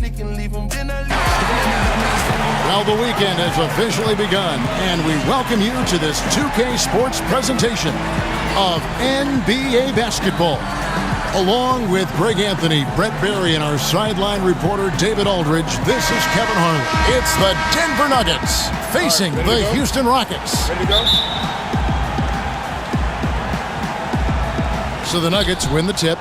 Well, the weekend has officially begun, and we welcome you to this 2K Sports presentation of NBA basketball. Along with Greg Anthony, Brett Berry, and our sideline reporter David Aldridge, this is Kevin Harlan. It's the Denver Nuggets facing the Houston Rockets. Ready to go? So the Nuggets win the tip.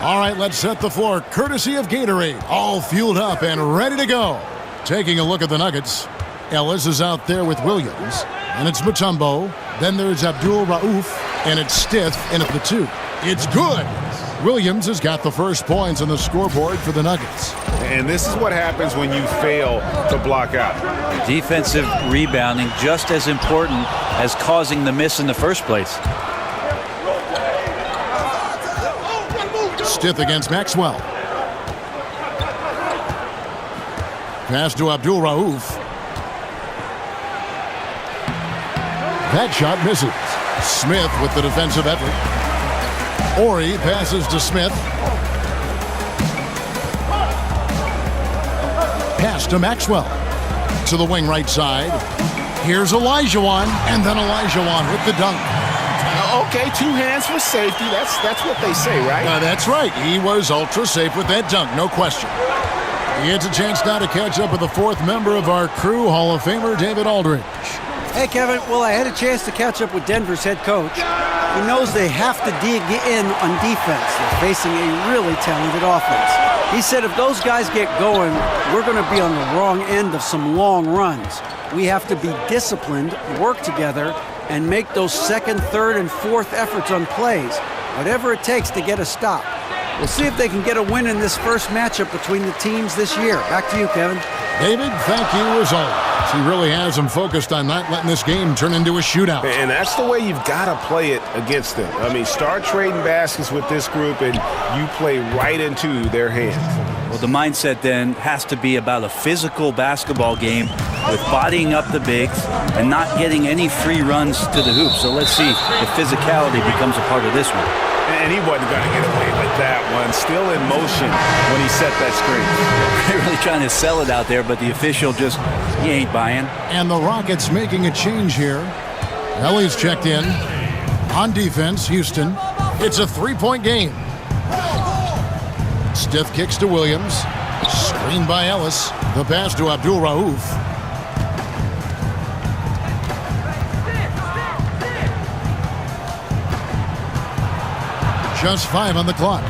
All right, let's set the floor courtesy of Gatorade. All fueled up and ready to go. Taking a look at the Nuggets. Ellis is out there with Williams. And it's Mutombo. Then there's Abdul Rauf. And it's Stith in at the 2. It's good. Williams has got the first points on the scoreboard for the Nuggets. And this is what happens when you fail to block out. Defensive rebounding just as important as causing the miss in the first place. Stith against Maxwell. Pass to Abdul Rauf. That shot misses. Smith with the defensive effort. Ori passes to Smith. Pass to Maxwell. To the wing right side. Here's Olajuwon, and then Olajuwon with the dunk. Okay, 2 hands for safety. That's what they say, right? That's right. He was ultra safe with that dunk, no question. He gets a chance now to catch up with the 4th member of our crew, Hall of Famer David Aldridge. Hey, Kevin. Well, I had a chance to catch up with Denver's head coach. He knows they have to dig in on defense. They're facing a really talented offense. He said if those guys get going, we're going to be on the wrong end of some long runs. We have to be disciplined, work together, and make those 2nd, 3rd, and 4th efforts on plays, whatever it takes to get a stop. We'll see if they can get a win in this first matchup between the teams this year. Back to you, Kevin. David, thank you as always. He really has them focused on not letting this game turn into a shootout. And that's the way you've got to play it against them. I mean, start trading baskets with this group, and you play right into their hands. Well, the mindset then has to be about a physical basketball game with bodying up the bigs and not getting any free runs to the hoop. So let's see if physicality becomes a part of this one. And he wasn't going to get away with that one. Still in motion when he set that screen. They're really trying to sell it out there, but the official just, he ain't buying. And the Rockets making a change here. Ellie's checked in. On defense, Houston. It's a 3-point game. Stith kicks to Williams. Screened by Ellis. The pass to Abdul Rauf. Just 5 on the clock.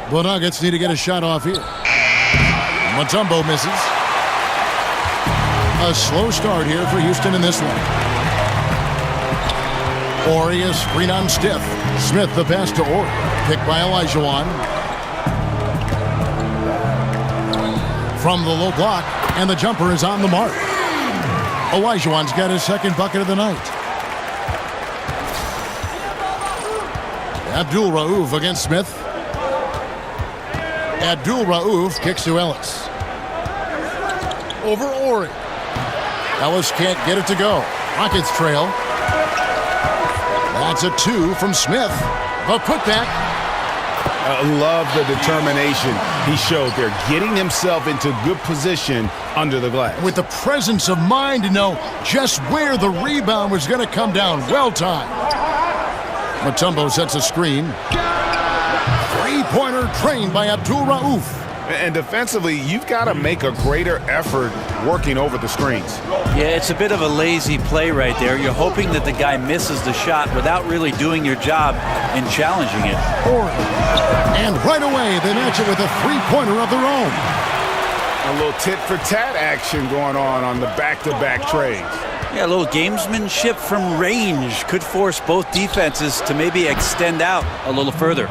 The Nuggets need to get a shot off here. Mutombo misses. A slow start here for Houston in this one. Ori is screen on Stith. Smith the pass to Ori. Picked by Olajuwon. From the low block, and the jumper is on the mark. Olajuwon's got his 2nd bucket of the night. Abdul Rauf against Smith. Abdul Rauf kicks to Ellis. Over Ori. Ellis can't get it to go. Rockets trail. That's a 2 from Smith. The putback. I love the determination he showed there, getting himself into good position under the glass. With the presence of mind to know just where the rebound was going to come down. Well timed. Mutombo sets a screen. 3-pointer trained by Abdul Rauf. And defensively, you've got to make a greater effort working over the screens. Yeah, it's a bit of a lazy play right there. You're hoping that the guy misses the shot without really doing your job and challenging it. And right away, they match it with a 3-pointer of their own. A little tit-for-tat action going on the back-to-back trades. Yeah, a little gamesmanship from range could force both defenses to maybe extend out a little further.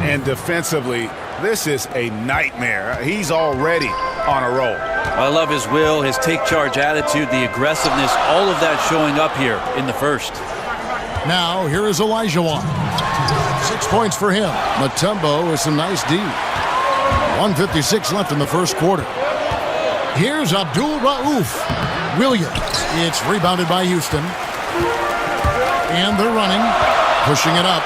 And defensively, this is a nightmare. He's already on a roll. I love his will, his take-charge attitude, the aggressiveness, all of that showing up here in the first. Now, here is Olajuwon. 6 points for him. Mutombo with some nice D. 1:56 left in the first quarter. Here's Abdul Rauf. Williams. It's rebounded by Houston. And they're running. Pushing it up.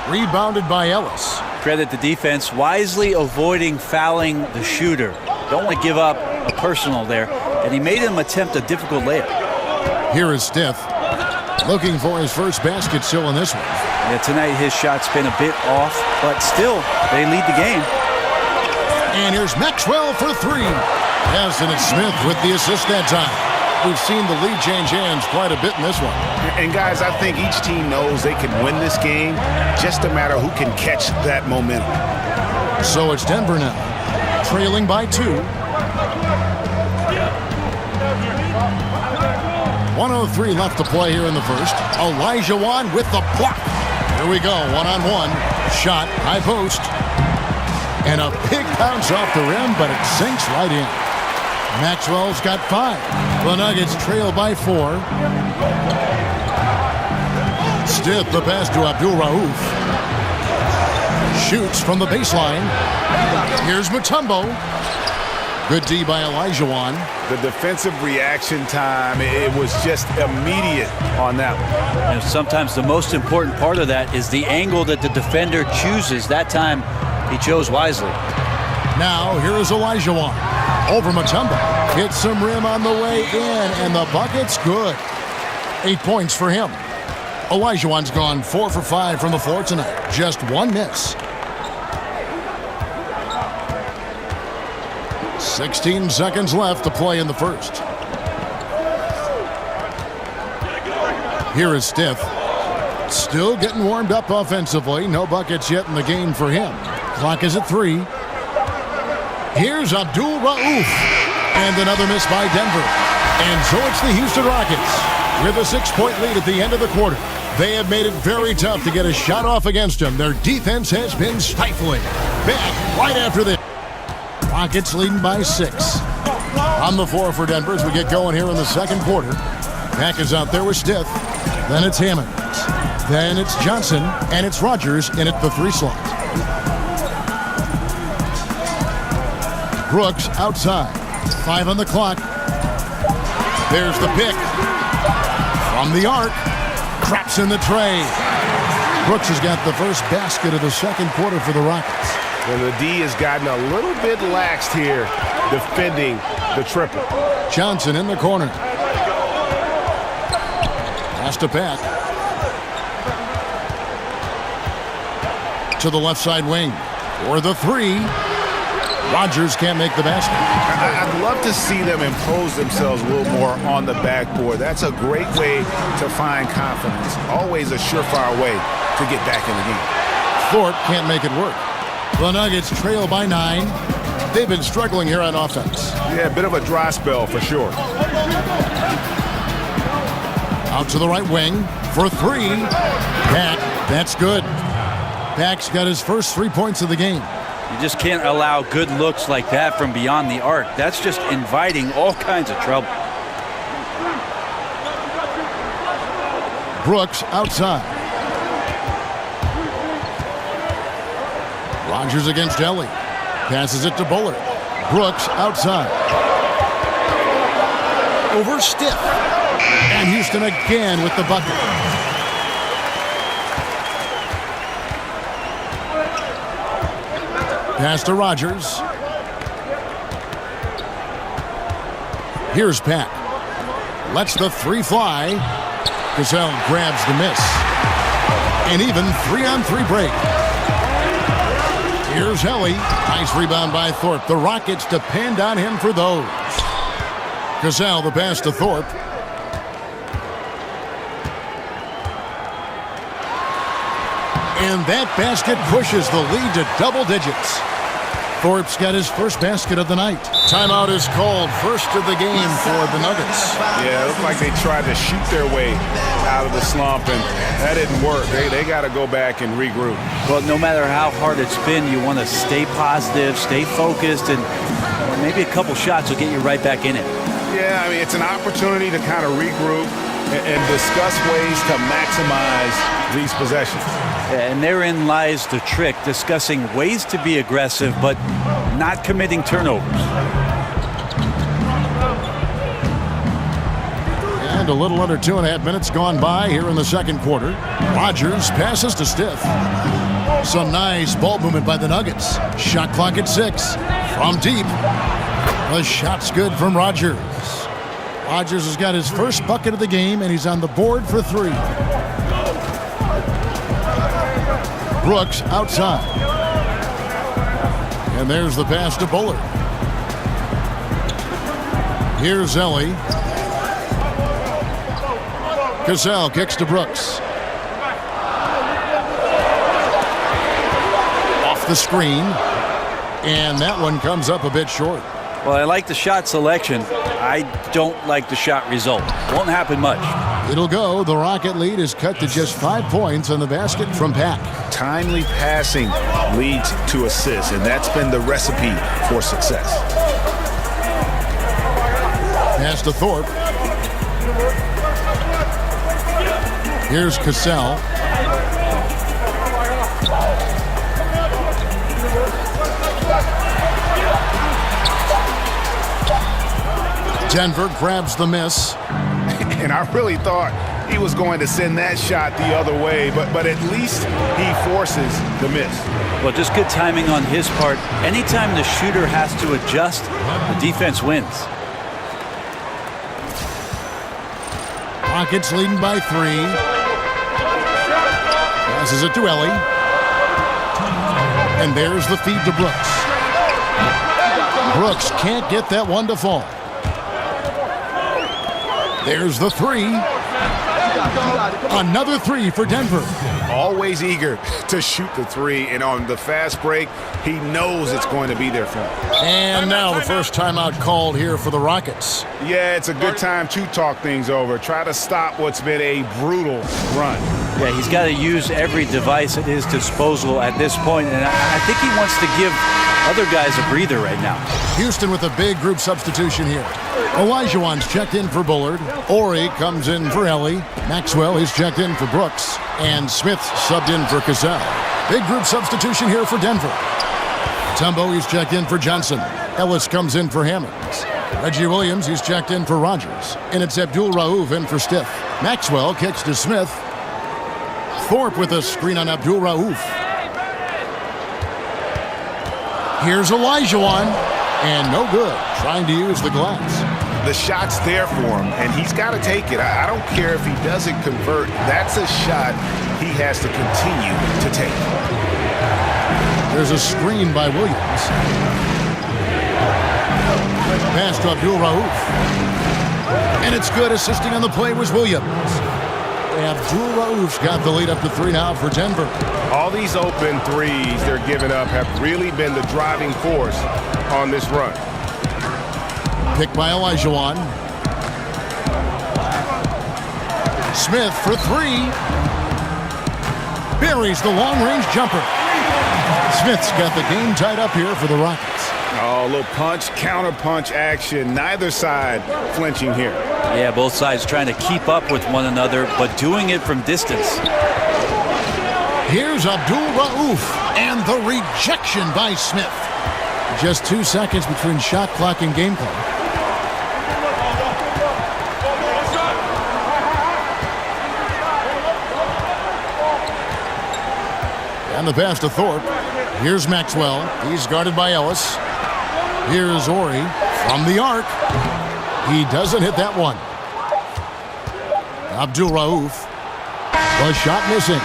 Rebounded by Ellis. credit the defense, wisely avoiding fouling the shooter. Don't want to give up a personal there. And he made him attempt a difficult layup. Here is Steph, looking for his first basket still in this one. Yeah, tonight his shot's been a bit off, but still, they lead the game. And here's Maxwell for three. Hassan and Smith with the assist that time. We've seen the lead change hands quite a bit in this one. And guys, I think each team knows they can win this game, just a matter who can catch that momentum. So it's Denver now, trailing by 2. 1:03 left to play here in the first. Elijah Wan with the block. Here we go, one-on-one. Shot, high post. And a big bounce off the rim, but it sinks right in. Maxwell's got 5. The Nuggets trail by 4. Stiff the pass to Abdul Rauf. Shoots from the baseline. Here's Mutombo. Good D by Elijah Wan. The defensive reaction time, it was just immediate on that one. And sometimes the most important part of that is the angle that the defender chooses. That time, he chose wisely. Now, here is Elijah Wan. Over Mutombo. Hits some rim on the way in, and the bucket's good. 8 points for him. Elijah Wan's gone 4 for 5 from the floor tonight. Just 1 miss. 16 seconds left to play in the first. Here is Steph. Still getting warmed up offensively. No buckets yet in the game for him. Clock is at 3. Here's Abdul Rauf. And another miss by Denver. And so it's the Houston Rockets with a 6-point lead at the end of the quarter. They have made it very tough to get a shot off against them. Their defense has been stifling. Back right after this. Rockets leading by 6. On the floor for Denver as we get going here in the second quarter. Mack is out there with Stith. Then it's Hammond. Then it's Johnson. And it's Rogers in at the 3 slot. Brooks outside. 5 on the clock. There's the pick. From the arc. Traps in the tray. Brooks has got the first basket of the second quarter for the Rockets. And the D has gotten a little bit laxed here defending the triple. Johnson in the corner. Pass to Pat. To the left side wing. For the 3. Rogers can't make the basket. I'd love to see them impose themselves a little more on the backboard. That's a great way to find confidence. Always a surefire way to get back in the game. Thorpe can't make it work. The Nuggets trail by 9. They've been struggling here on offense. Yeah, a bit of a dry spell for sure. Out to the right wing for 3. Pack, that's good. Pack's got his first 3 points of the game. You just can't allow good looks like that from beyond the arc. That's just inviting all kinds of trouble. Brooks outside. Rogers against Ellie. Passes it to Bullard. Brooks outside. Over Stiff. And Houston again with the bucket. Pass to Rogers. Here's Pat. Lets the 3 fly. Gazelle grabs the miss. And even 3-on-3 break. Here's Helly. Nice rebound by Thorpe. The Rockets depend on him for those. Gazelle the pass to Thorpe. And that basket pushes the lead to double digits. Thorpe's got his first basket of the night. Timeout is called. First of the game for the Nuggets. Yeah, it looked like they tried to shoot their way out of the slump, and that didn't work. They got to go back and regroup. Well, no matter how hard it's been, you want to stay positive, stay focused, and maybe a couple shots will get you right back in it. Yeah, I mean, it's an opportunity to kind of regroup and discuss ways to maximize these possessions. And therein lies the trick, discussing ways to be aggressive, but not committing turnovers. And a little under 2.5 minutes gone by here in the second quarter. Rogers passes to Stiff. Some nice ball movement by the Nuggets. Shot clock at 6. From deep. The shot's good from Rogers. Rogers has got his first bucket of the game, and he's on the board for 3. Brooks outside. And there's the pass to Bullard. Here's Ellie. Cassell kicks to Brooks. Off the screen. And that one comes up a bit short. Well, I like the shot selection. I don't like the shot result. Won't happen much. It'll go. The Rocket lead is cut to just 5 points on the basket from Pack. Timely passing leads to assists, and that's been the recipe for success. Pass to Thorpe. Here's Cassell. Denver grabs the miss. And I really thought he was going to send that shot the other way, but at least he forces the miss. Well, just good timing on his part. Anytime the shooter has to adjust, the defense wins. Rockets leading by 3. Passes it to Ellie. And there's the feed to Brooks. Brooks can't get that one to fall. There's the 3. Another 3 for Denver. Always eager to shoot the 3, and on the fast break, he knows it's going to be there for him. And now the first timeout called here for the Rockets. Yeah, it's a good time to talk things over. Try to stop what's been a brutal run. Yeah, he's got to use every device at his disposal at this point, and I think he wants to give other guys a breather right now. Houston with a big group substitution here. Olajuwon's checked in for Bullard. Ori comes in for Ellie. Maxwell is checked in for Brooks. And Smith subbed in for Cassell. Big group substitution here for Denver. Tumbo, he's checked in for Johnson. Ellis comes in for Hammonds. Reggie Williams, he's checked in for Rogers. And it's Abdul Rauf in for Stiff. Maxwell kicks to Smith. Thorpe with a screen on Abdul Rauf. Here's Olajuwon. And no good. Trying to use the glass. The shot's there for him, and he's got to take it. I don't care if he doesn't convert. That's a shot he has to continue to take. There's a screen by Williams. Pass to Abdul Rauf. And it's good. Assisting on the play was Williams. Abdul Rauf's got the lead up to 3 now for Denver. All these open threes they're giving up have really been the driving force on this run. Picked by Olajuwon. Smith for 3. Buries the long-range jumper. Smith's got the game tied up here for the Rockets. Oh, a little punch, counter-punch action. Neither side flinching here. Yeah, both sides trying to keep up with one another, but doing it from distance. Here's Abdul Rauf, and the rejection by Smith. Just 2 seconds between shot clock and game clock. And the pass to Thorpe. Here's Maxwell. He's guarded by Ellis. Here's Ori from the arc. He doesn't hit that one. Abdul Rauf. The shot missing.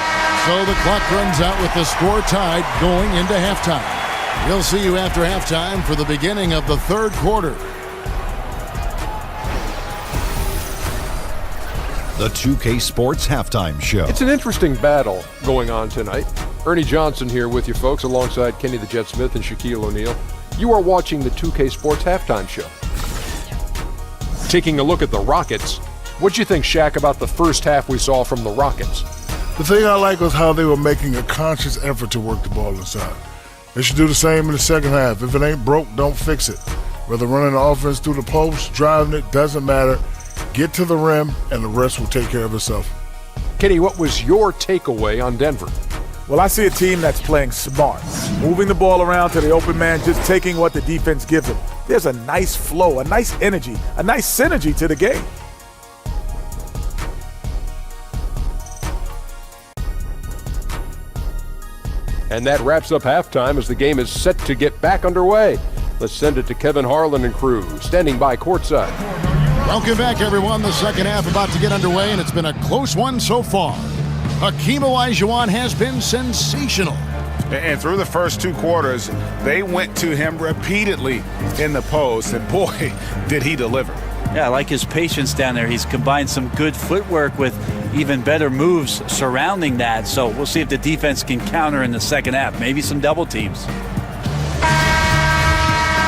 So the clock runs out with the score tied going into halftime. We'll see you after halftime for the beginning of the third quarter. The 2K Sports Halftime Show. It's an interesting battle going on tonight. Ernie Johnson here with you folks alongside Kenny the Jet Smith and Shaquille O'Neal. You are watching the 2K Sports Halftime Show. Taking a look at the Rockets, what'd you think, Shaq, about the first half we saw from the Rockets? The thing I like was how they were making a conscious effort to work the ball inside. They should do the same in the second half. If it ain't broke, don't fix it. Whether running the offense through the post, driving it, doesn't matter. Get to the rim, and the rest will take care of itself. Kenny, what was your takeaway on Denver? Well, I see a team that's playing smart, moving the ball around to the open man, just taking what the defense gives them. There's a nice flow, a nice energy, a nice synergy to the game. And that wraps up halftime as the game is set to get back underway. Let's send it to Kevin Harlan and crew, standing by courtside. Welcome back, everyone. The second half about to get underway, and it's been a close one so far. Hakeem Olajuwon has been sensational. And through the first 2 quarters, they went to him repeatedly in the post, and boy, did he deliver. Yeah, I like his patience down there. He's combined some good footwork with even better moves surrounding that. So we'll see if the defense can counter in the second half. Maybe some double teams.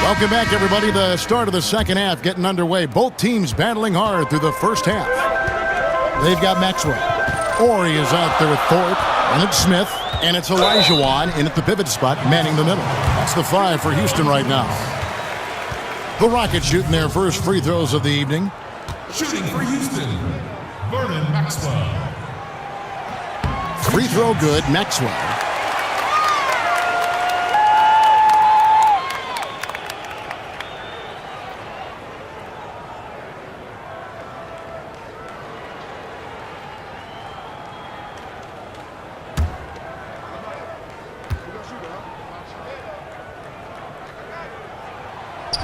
Welcome back, everybody. The start of the second half getting underway. Both teams battling hard through the first half. They've got Maxwell. Ori is out there with Thorpe. And it's Smith. And it's Olajuwon in at the pivot spot, manning the middle. That's the 5 for Houston right now. The Rockets shooting their first free throws of the evening. Shooting for Houston, Vernon Maxwell. Free throw good, Maxwell.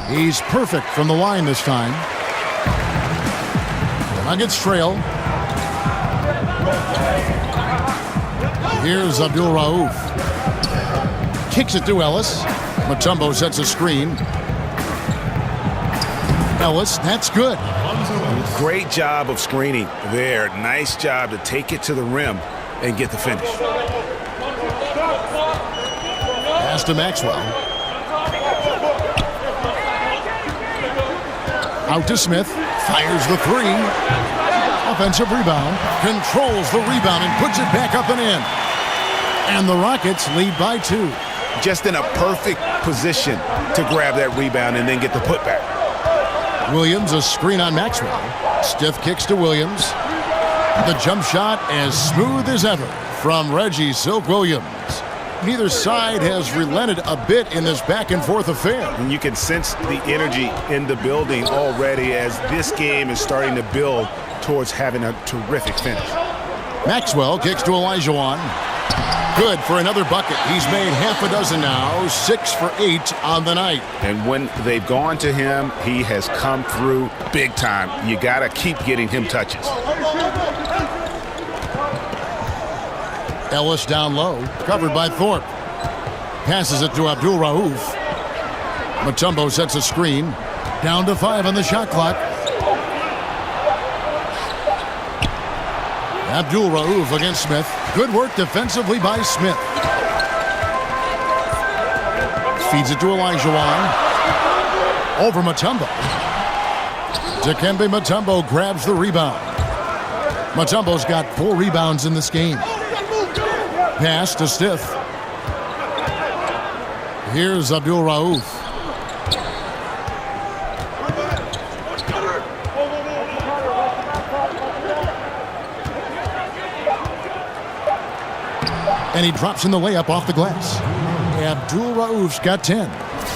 He's perfect from the line this time. Nuggets trail. Here's Abdul Rauf. Kicks it to Ellis. Mutombo sets a screen. Ellis, that's good. Great job of screening there. Nice job to take it to the rim and get the finish. Pass to Maxwell. Out to Smith. Fires the 3. Offensive rebound. Controls the rebound and puts it back up and in. And the Rockets lead by 2. Just in a perfect position to grab that rebound and then get the putback. Williams, a screen on Maxwell. Stiff kicks to Williams. The jump shot as smooth as ever from Reggie Silk Williams. Neither side has relented a bit in this back-and-forth affair. And you can sense the energy in the building already as this game is starting to build towards having a terrific finish. Maxwell kicks to Olajuwon. Good for another bucket. He's made half a dozen now, 6 for 8 on the night. And when they've gone to him, he has come through big time. You got to keep getting him touches. Ellis down low, covered by Thorpe. Passes it to Abdul Rauf. Mutombo sets a screen. Down to 5 on the shot clock. Abdul Rauf against Smith. Good work defensively by Smith. Feeds it to Olajuwon. Over Mutombo. Dikembe Mutombo grabs the rebound. Mutombo's got 4 rebounds in this game. Pass to Stiff. Here's Abdul Rauf. And he drops in the layup off the glass. Abdul Rauf's got 10.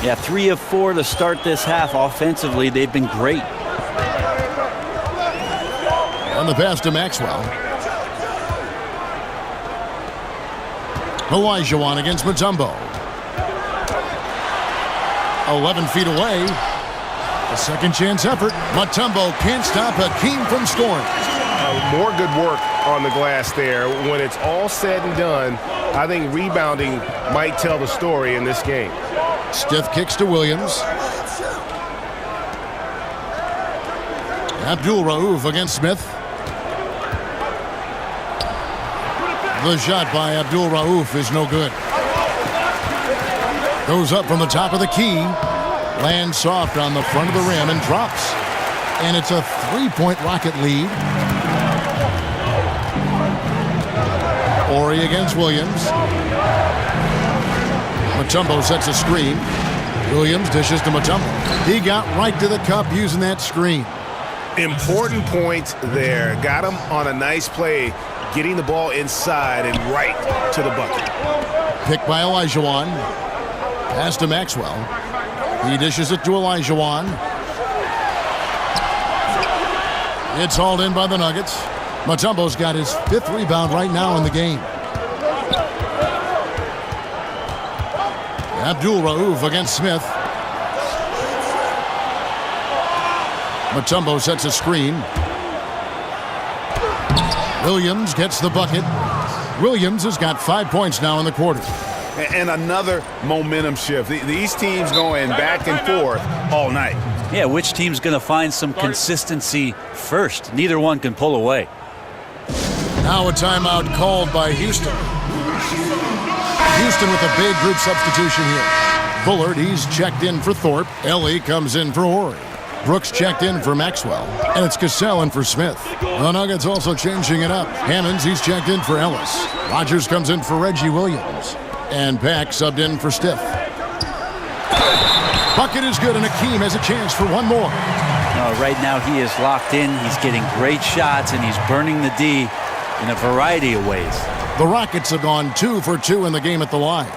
Yeah, 3 of 4 to start this half. Offensively, they've been great. On the pass to Maxwell. Olajuwon against Mutombo. 11 feet away. A second chance effort. Mutombo can't stop Hakeem from scoring. More good work on the glass there. When it's all said and done, I think rebounding might tell the story in this game. Stiff kicks to Williams. Abdul Rauf against Smith. The shot by Abdul Rauf is no good. Goes up from the top of the key. Lands soft on the front of the rim and drops. And it's a 3-point Rocket lead. Ori against Williams. Mutombo sets a screen. Williams dishes to Mutombo. He got right to the cup using that screen. Important point there. Got him on a nice play, getting the ball inside and right to the bucket. Picked by Olajuwon. Pass to Maxwell. He dishes it to Olajuwon. It's hauled in by the Nuggets. Mutombo's got his 5th rebound right now in the game. Abdul-Rauf against Smith. Mutombo sets a screen. Williams gets the bucket. Williams has got 5 points now in the quarter. And another momentum shift. These teams going back and forth all night. Yeah, which team's going to find some consistency first? Neither one can pull away. Now a timeout called by Houston. Houston with a big group substitution here. Bullard, he's checked in for Thorpe. Ellie comes in for Horry. Brooks checked in for Maxwell. And it's Cassell in for Smith. The Nuggets also changing it up. Hammonds, he's checked in for Ellis. Rogers comes in for Reggie Williams. And Pack subbed in for Stiff. Bucket is good, and Akeem has a chance for one more. Right now he is locked in. He's getting great shots, and he's burning the D in a variety of ways. The Rockets have gone 2 for 2 in the game at the line.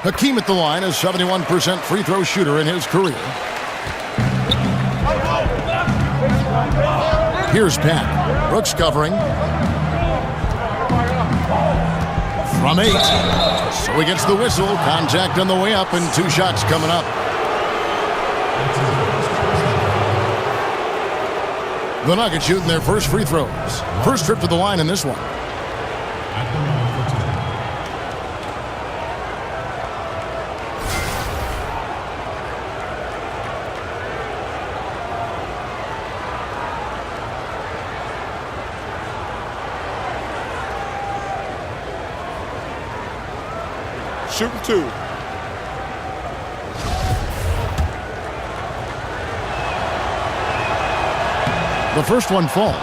Hakeem at the line, a 71% free throw shooter in his career. Here's Pat. Brooks covering. From 8. So he gets the whistle. Contact on the way up and 2 shots coming up. The Nuggets shooting their first free throws. First trip to the line in this one. Shooting 2. The first one falls.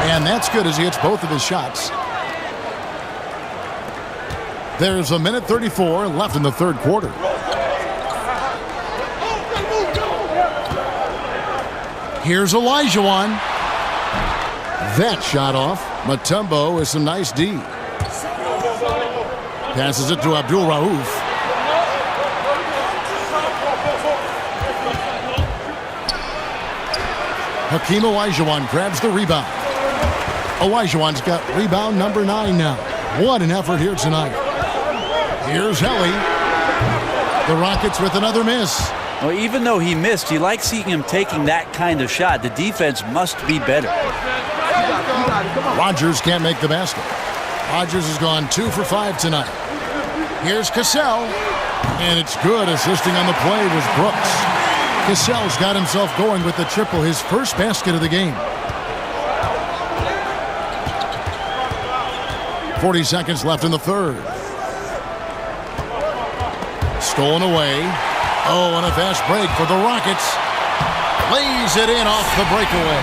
And that's good as he hits both of his shots. There's a minute 34 left in the third quarter. Here's Olajuwon. That shot off. Mutombo with some nice D. Passes it to Abdul-Rauf. Hakeem Olajuwon grabs the rebound. Olajuwon's got rebound number 9 now. What an effort here tonight. Here's Helly. The Rockets with another miss. Well, even though he missed, you like seeing him taking that kind of shot. The defense must be better. Rogers can't make the basket. Rogers has gone 2 for 5 tonight. Here's Cassell. And it's good. Assisting on the play was Brooks. Cassell's got himself going with the triple, his first basket of the game. 40 seconds left in the third. Stolen away. Oh, and a fast break for the Rockets. Lays it in off the breakaway.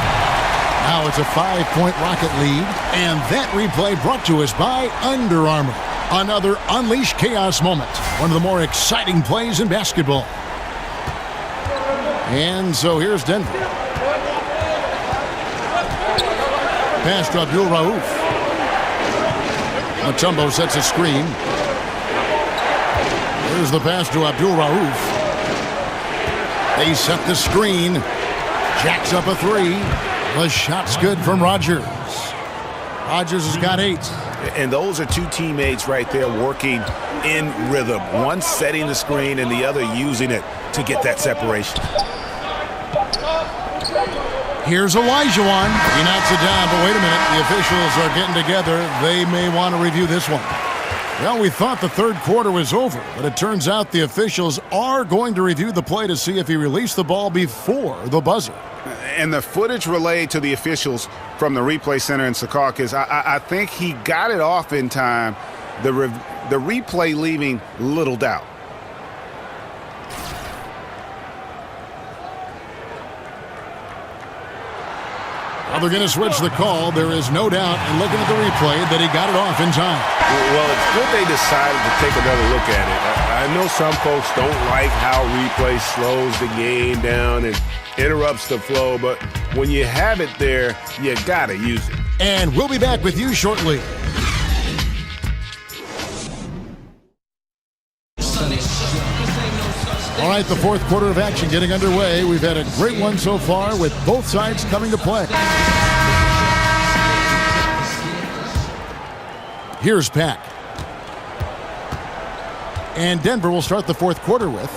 Now it's a 5-point Rocket lead. And that replay brought to us by Under Armour. Another Unleash Chaos moment. One of the more exciting plays in basketball. And so here's Denver. Pass to Abdul-Rauf. Mutombo sets a screen. Here's the pass to Abdul-Rauf. They set the screen. Jacks up a 3. The shot's good from Rogers. Rogers has got 8. And those are 2 teammates right there working in rhythm. One setting the screen and the other using it to get that separation. Here's Olajuwon. He knocks it down, but wait a minute. The officials are getting together. They may want to review this one. Well, we thought the third quarter was over, but it turns out the officials are going to review the play to see if he released the ball before the buzzer. And the footage relayed to the officials from the replay center in Secaucus, I think he got it off in time, the replay leaving little doubt. Well, they're going to switch the call. There is no doubt, and looking at the replay, that he got it off in time. Well, it's good they decided to take another look at it. I know some folks don't like how replay slows the game down and interrupts the flow, but when you have it there, you got to use it. And we'll be back with you shortly. All right, the fourth quarter of action getting underway. We've had a great one so far with both sides coming to play. Here's Pack. And Denver will start the fourth quarter with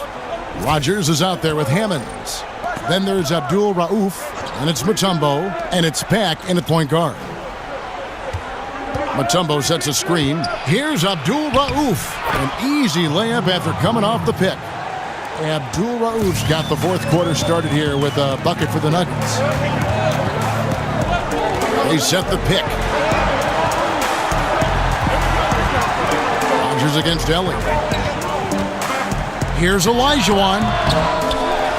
Rogers is out there with Hammonds. Then there's Abdul Rauf, and it's Mutombo, and it's Pack in at point guard. Mutombo sets a screen. Here's Abdul Rauf. An easy layup after coming off the pick. Abdul Rauf's got the fourth quarter started here with a bucket for the Nuggets. They set the pick. Rogers against Ellie. Here's Olajuwon.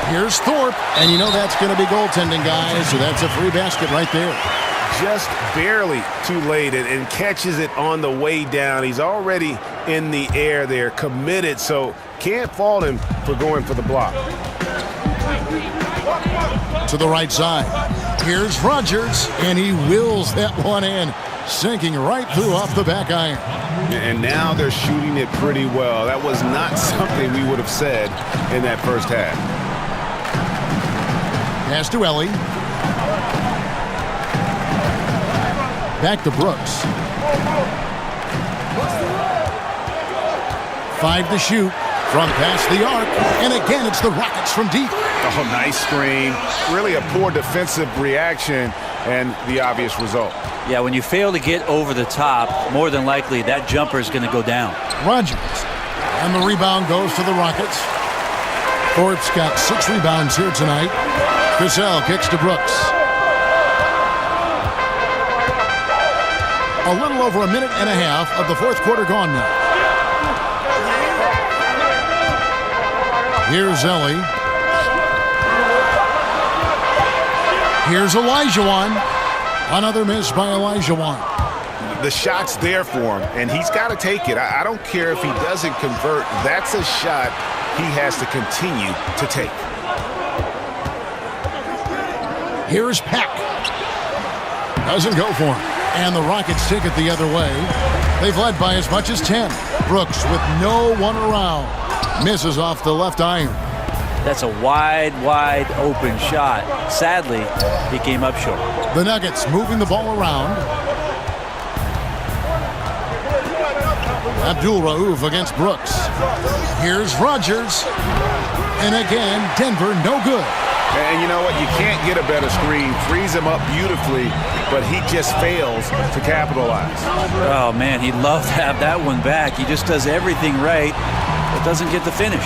Here's Thorpe. And you know that's going to be goaltending, guys, so that's a free basket right there. Just barely too late and catches it on the way down. He's already in the air there, committed, so can't fault him for going for the block. To the right side. Here's Rogers, and he wills that one in, sinking right through off the back iron. And now they're shooting it pretty well. That was not something we would have said in that first half. Pass to Ellie. Back to Brooks. 5 to shoot from past the arc. And again, it's the Rockets from deep. Oh, nice screen. Really a poor defensive reaction and the obvious result. Yeah, when you fail to get over the top, more than likely that jumper is going to go down. Rogers. And the rebound goes to the Rockets. Thorpe's got 6 rebounds here tonight. Cassell kicks to Brooks. A little over a minute and a half of the fourth quarter gone now. Here's Ellie. Here's Olajuwon. Another miss by Olajuwon. The shot's there for him, and he's got to take it. I don't care if he doesn't convert. That's a shot he has to continue to take. Here's Pack. Doesn't go for him. And the Rockets take it the other way. They've led by as much as 10. Brooks with no one around. Misses off the left iron. That's a wide open shot. Sadly, he came up short. The Nuggets moving the ball around. Abdul Rauf against Brooks. Here's Rogers. And again, Denver no good. And you know what? You can't get a better screen. Frees him up beautifully, but he just fails to capitalize. Oh, man, he'd love to have that one back. He just does everything right, but doesn't get the finish.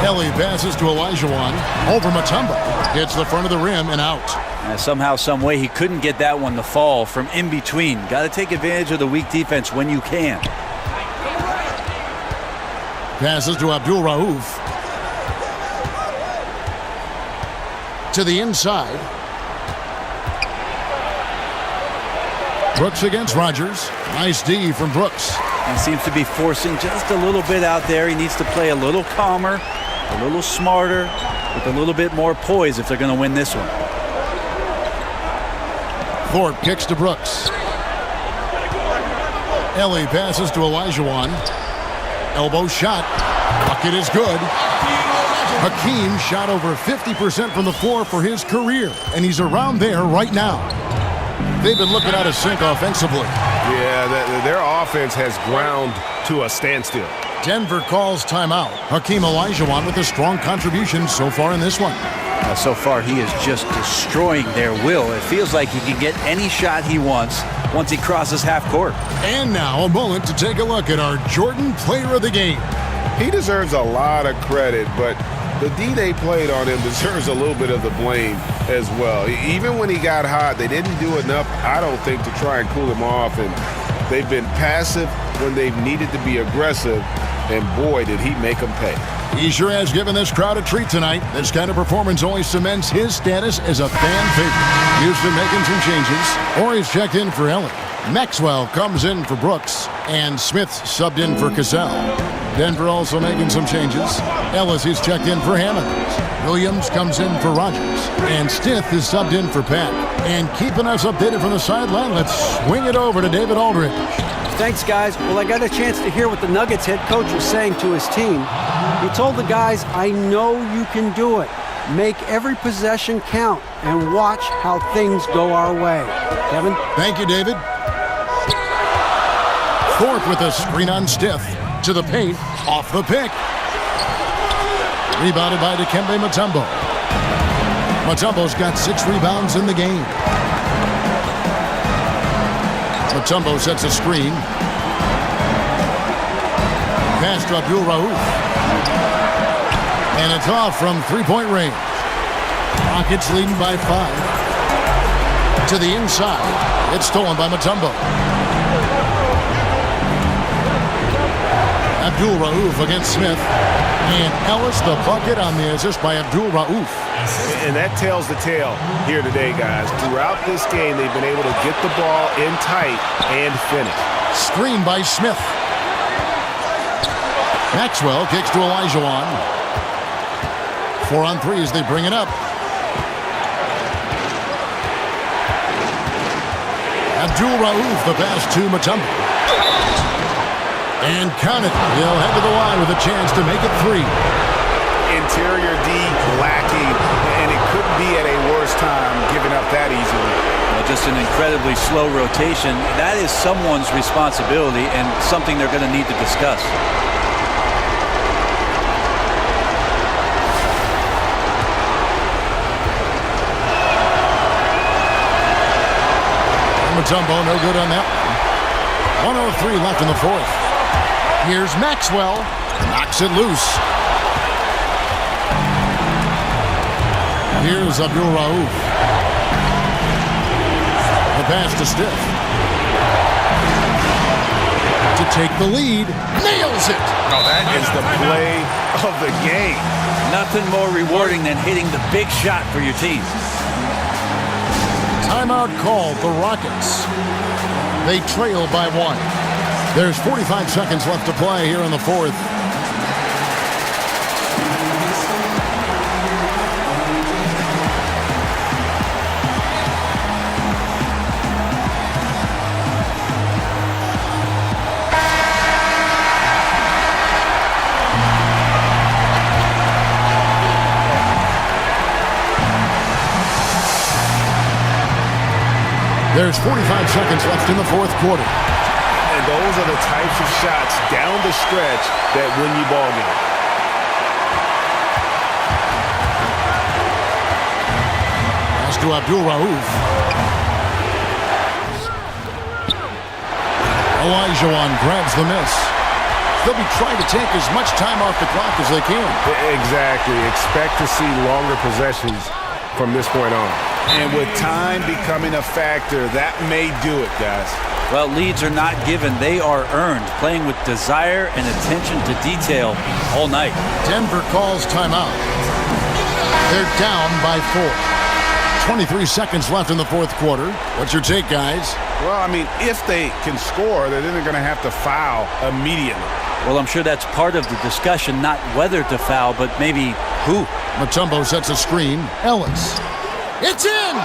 Ellie passes to Olajuwon. Over Mutombo. Hits the front of the rim and out. Somehow, some way, he couldn't get that one to fall from in between. Got to take advantage of the weak defense when you can. Passes to Abdul Rauf. To the inside. Brooks against Rogers. Nice D from Brooks. And seems to be forcing just a little bit out there. He needs to play a little calmer, a little smarter, with a little bit more poise if they're going to win this one. Thorpe kicks to Brooks. Ellie passes to Olajuwon. Elbow shot. Bucket is good. Hakeem shot over 50% from the floor for his career, and he's around there right now. They've been looking out of sync offensively. Yeah, their offense has ground to a standstill. Denver calls timeout. Hakeem Olajuwon with a strong contribution so far in this one. So far, he is just destroying their will. It feels like he can get any shot he wants once he crosses half court. And now a moment to take a look at our Jordan Player of the Game. He deserves a lot of credit, but the D they played on him deserves a little bit of the blame as well. Even when he got hot, they didn't do enough, I don't think, to try and cool him off. And they've been passive when they've needed to be aggressive, and boy, did he make them pay. He sure has given this crowd a treat tonight. This kind of performance only cements his status as a fan favorite. Houston making some changes. Orr's checked in for Ellie. Maxwell comes in for Brooks, and Smith subbed in for Cassell. Denver also making some changes. Ellis is checked in for Hammond. Williams comes in for Rogers, and Stith is subbed in for Pack. And keeping us updated from the sideline, let's swing it over to David Aldridge. Thanks, guys. Well, I got a chance to hear what the Nuggets head coach was saying to his team. He told the guys, I know you can do it. Make every possession count and watch how things go our way. Kevin? Thank you, David. Thorpe with a screen on Stith. To the paint, off the pick. Rebounded by Dikembe Mutombo. Mutombo's got 6 rebounds in the game. Mutombo sets a screen. Pass to Abdul Rauf. And it's off from three-point range. Rockets leading by 5. To the inside. It's stolen by Mutombo. Abdul Rauf against Smith. And Ellis the bucket on the assist by Abdul Rauf. And that tells the tale here today, guys. Throughout this game, they've been able to get the ball in tight and finish. Screen by Smith. Maxwell kicks to Olajuwon. 4-on-3 as they bring it up. Abdul Rauf, the pass to Mutombo. And count it. He'll head to the line with a chance to make it 3. Interior D lacking, and it couldn't be at a worse time giving up that easily. Well, just an incredibly slow rotation. That is someone's responsibility and something they're going to need to discuss. Mutombo, no good on that one. 1:03 left in the fourth. Here's Maxwell. Knocks it loose. Here's Abdul Rauf. The pass to Stith. To take the lead. Nails it. Oh, that is the play of the game. Nothing more rewarding than hitting the big shot for your team. Timeout called the Rockets. They trail by 1. There's 45 seconds left to play here in the fourth. There's 45 seconds left in the fourth quarter. And those are the types of shots down the stretch that win you ball game. Pass to Abdul Rauf. Olajuwon grabs the miss. They'll be trying to take as much time off the clock as they can. Exactly. Expect to see longer possessions from this point on. And with time becoming a factor, that may do it, guys. Well, leads are not given. They are earned, playing with desire and attention to detail all night. Denver calls timeout. They're down by 4. 23 seconds left in the fourth quarter. What's your take, guys? Well, I mean, if they can score, then they're going to have to foul immediately. Well, I'm sure that's part of the discussion, not whether to foul, but maybe who. Mutombo sets a screen. Ellis. It's in!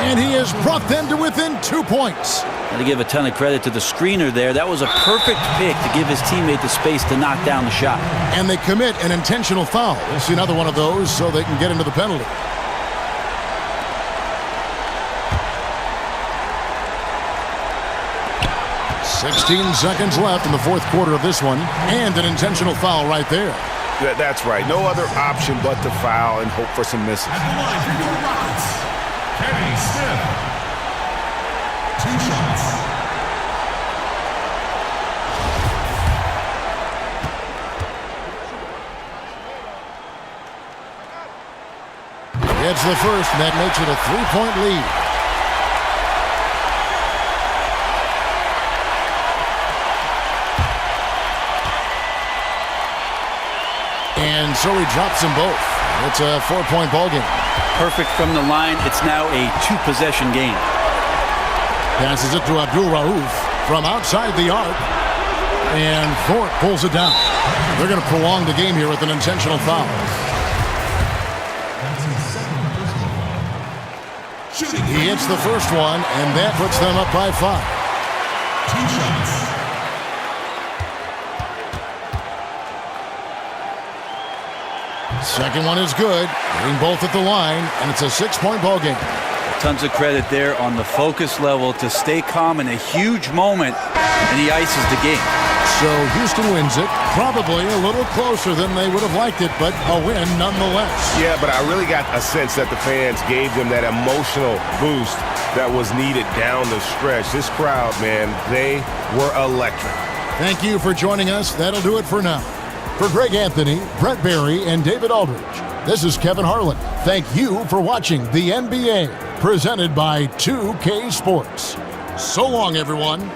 And he has brought them to within 2 points. Got to give a ton of credit to the screener there. That was a perfect pick to give his teammate the space to knock down the shot. And they commit an intentional foul. We'll see another one of those so they can get into the penalty. "16 seconds left in the fourth quarter of this one, and an intentional foul right there. That's right. No other option but to foul and hope for some misses. At the line for your Rockets, Kenny Smith. 2 shots. It's the first, and that makes it a 3-point lead. And so he drops them both. It's a 4-point ball game. Perfect from the line. It's now a 2-possession game. Passes it to Abdul Rauf from outside the arc. And Thorpe pulls it down. They're going to prolong the game here with an intentional foul. He hits the first one, and that puts them up by 5. 2 shots. Second one is good. Hitting both at the line, and it's a 6-point ball game. Tons of credit there on the focus level to stay calm in a huge moment, and he ices the game. So Houston wins it, probably a little closer than they would have liked it, but a win nonetheless. Yeah, but I really got a sense that the fans gave them that emotional boost that was needed down the stretch. This crowd, man, they were electric. Thank you for joining us. That'll do it for now. For Greg Anthony, Brett Barry, and David Aldridge, this is Kevin Harlan. Thank you for watching the NBA, presented by 2K Sports. So long, everyone.